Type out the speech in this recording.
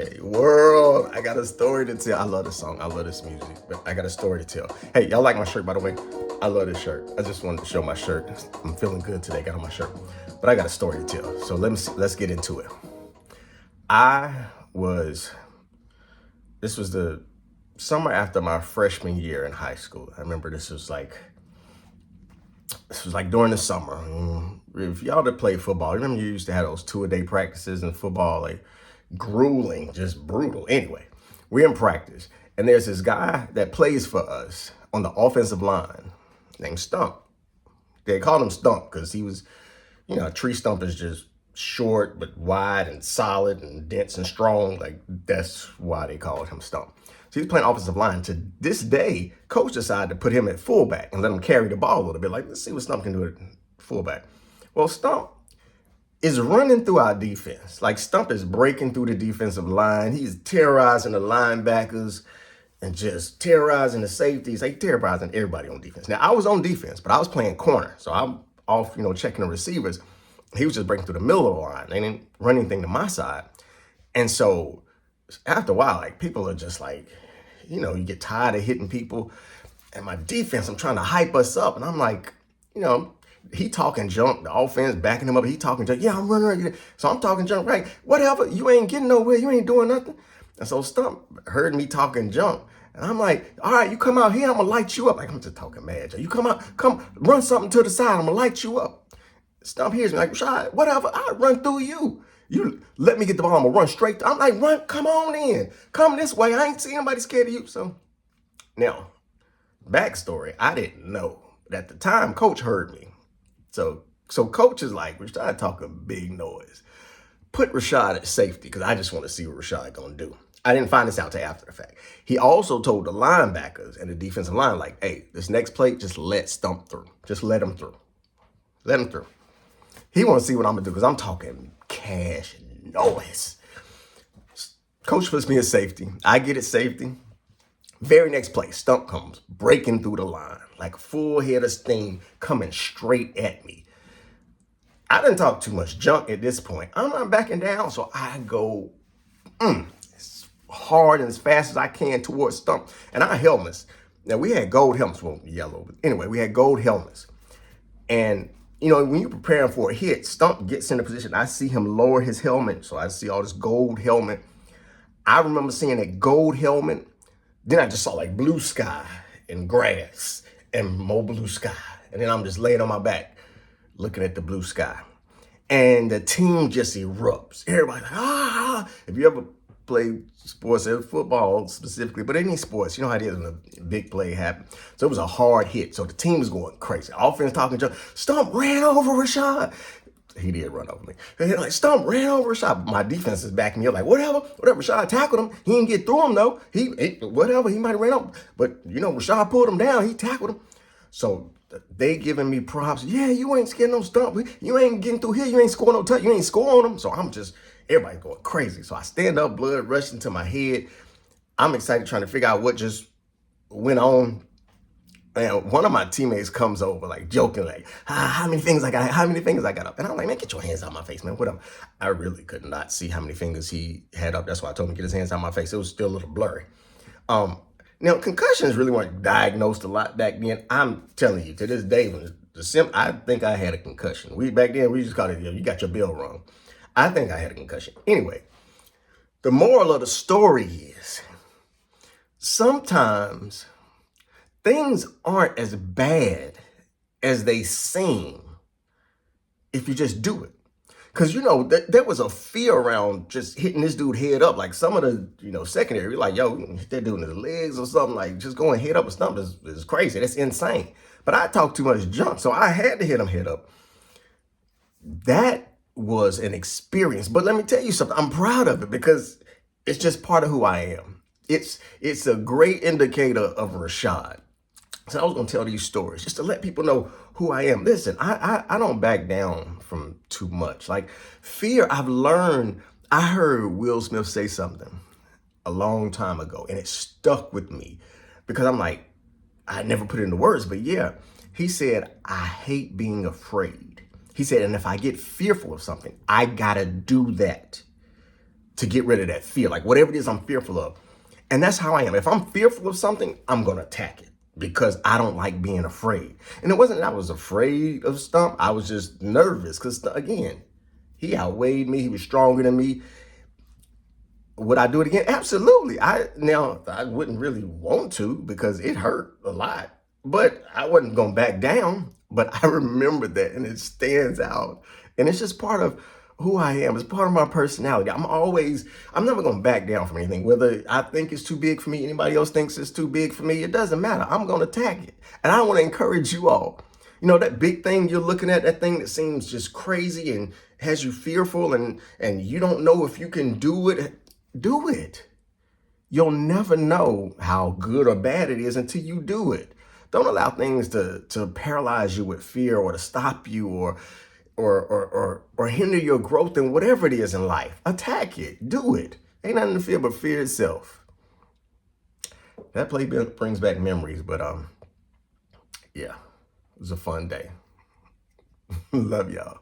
Hey, world, I got a story to tell. I love this song. I love this music, but I got a story to tell. Hey, y'all like my shirt, by the way? I love this shirt. I just wanted to show my shirt. I'm feeling good today, got on my shirt. But I got a story to tell. So let's get into it. I was, this was the summer after my freshman year in high school. I remember this was like during the summer. If y'all that play football, remember you used to have those 2-a-day practices in football, like grueling, just brutal. Anyway, we're in practice, and there's this guy that plays for us on the offensive line named Stump. They called him Stump because he was, a tree stump is just short but wide and solid and dense and strong. Like, that's why they called him Stump. So he's playing offensive line. To this day, coach decided to put him at fullback and let him carry the ball a little bit. Like, let's see what Stump can do at fullback. Well, Stump is running through our defense. Like, Stump is breaking through the defensive line. He's terrorizing the linebackers and just terrorizing the safeties. Like, terrorizing everybody on defense. Now, I was on defense, but I was playing corner. So I'm off, checking the receivers. He was just breaking through the middle of the line. They didn't run anything to my side. And so after a while, like, people are just like, you get tired of hitting people. And my defense, I'm trying to hype us up. And I'm like, he talking junk, the offense backing him up. He talking junk. Yeah, I'm running right. So I'm talking junk, right? Whatever. You ain't getting nowhere. You ain't doing nothing. And so Stump heard me talking junk. And I'm like, all right, you come out here. I'm going to light you up. Like, I'm just talking mad. You come run something to the side. I'm going to light you up. Stump hears me like, Rashad, whatever. I'll run through you. You let me get the ball. I'm going to run straight. I'm like, run, come on in. Come this way. I ain't seen anybody scared of you. So now, backstory, I didn't know. But at the time, coach heard me. So coach is like, Rashad talking big noise. Put Rashad at safety because I just want to see what Rashad going to do. I didn't find this out till after the fact. He also told the linebackers and the defensive line, like, hey, this next play, just let Stump through. Just let him through. Let him through. He want to see what I'm going to do because I'm talking cash noise. Coach puts me at safety. I get it safety. Very next play, Stump comes breaking through the line like a full head of steam coming straight at me. I didn't talk too much junk at this point. I'm not backing down, so I go as hard and as fast as I can towards Stump. And our helmets, now we had gold helmets, well, yellow, but anyway, we had gold helmets. And when you're preparing for a hit, Stump gets in a position. I see him lower his helmet, so I see all this gold helmet. I remember seeing that gold helmet. Then I just saw like blue sky and grass and more blue sky. And then I'm just laying on my back looking at the blue sky. And the team just erupts. Everybody's like, ah. If you ever play sports, football specifically, but any sports, you know how it is when a big play happens. So it was a hard hit. So the team was going crazy. Offense talking junk. Stump ran over Rashad. He did run over me. And like, Stump ran over Rashad. My defense is backing me up like, whatever. Rashad tackled him. He didn't get through him, though. Whatever. He might have ran up. But, Rashad pulled him down. He tackled him. So they giving me props. Yeah, you ain't scared no Stump. You ain't getting through here. You ain't scoring no touch. You ain't scoring him. So everybody going crazy. So I stand up, blood rushing to my head. I'm excited trying to figure out what just went on. And one of my teammates comes over, like, joking, like, how many fingers I got up? And I'm like, man, get your hands out of my face, man. Whatever. I really could not see how many fingers he had up. That's why I told him to get his hands out of my face. It was still a little blurry. Now, concussions really weren't diagnosed a lot back then. I'm telling you, to this day, I think I had a concussion. Back then, we just called it, you got your bill wrong. I think I had a concussion. Anyway, the moral of the story is sometimes things aren't as bad as they seem if you just do it. Because, there was a fear around just hitting this dude head up. Like some of the, secondary, like, yo, hit that dude in his legs or something. Like, just going head up or something is crazy. That's insane. But I talk too much junk, so I had to hit him head up. That was an experience. But let me tell you something. I'm proud of it because it's just part of who I am. It's a great indicator of Rashad. So I was going to tell these stories just to let people know who I am. Listen, I don't back down from too much. Like fear, I've learned. I heard Will Smith say something a long time ago, and it stuck with me because I'm like, I never put it into words, but yeah, he said, I hate being afraid. He said, and if I get fearful of something, I got to do that. to get rid of that fear, like whatever it is I'm fearful of. And that's how I am. If I'm fearful of something, I'm going to attack it because I don't like being afraid. And it wasn't that I was afraid of Stump. I was just nervous because, again, he outweighed me. He was stronger than me. Would I do it again? Absolutely. Now, I wouldn't really want to because it hurt a lot, but I wasn't going to back down. But I remember that, and it stands out. And it's just part of who I am. It's part of my personality. I'm never going to back down from anything. Whether I think it's too big for me, anybody else thinks it's too big for me, it doesn't matter. I'm going to attack it. And I want to encourage you all. You know, that big thing you're looking at, that thing that seems just crazy and has you fearful and you don't know if you can do it. Do it. You'll never know how good or bad it is until you do it. Don't allow things to paralyze you with fear or to stop you or hinder your growth in whatever it is in life. Attack it. Do it. Ain't nothing to fear but fear itself. That play brings back memories, but yeah, it was a fun day. Love y'all.